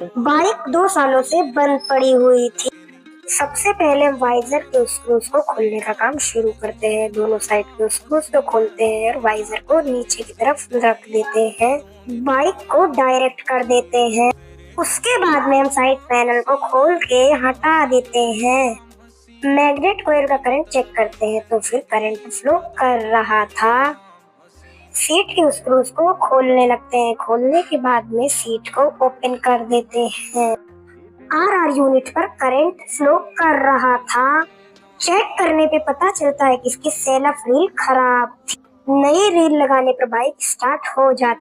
Bike 2 सालों से बंद पड़ी हुई थी। सबसे पहले वाइजर के स्क्रूज को खोलने का काम शुरू करते हैं। दोनों साइड के स्क्रूज को खोलते हैं और वाइजर को नीचे की तरफ रख देते हैं। बाइक को डायरेक्ट कर देते हैं। उसके बाद में हम साइड पैनल को खोल के हटा देते हैं। मैग्नेट कॉइल का करंट चेक करते हैं तो फिर करंट फ्लो कर रहा था। सीट के स्क्रूज को खोलने लगते हैं। खोलने के बाद में सीट को ओपन कर देते हैं। आर यूनिट पर करंट फ्लो कर रहा था। चेक करने पे पता चलता है कि इसकी सेल्फ रील खराब थी। नई रील लगाने पर बाइक स्टार्ट हो जाती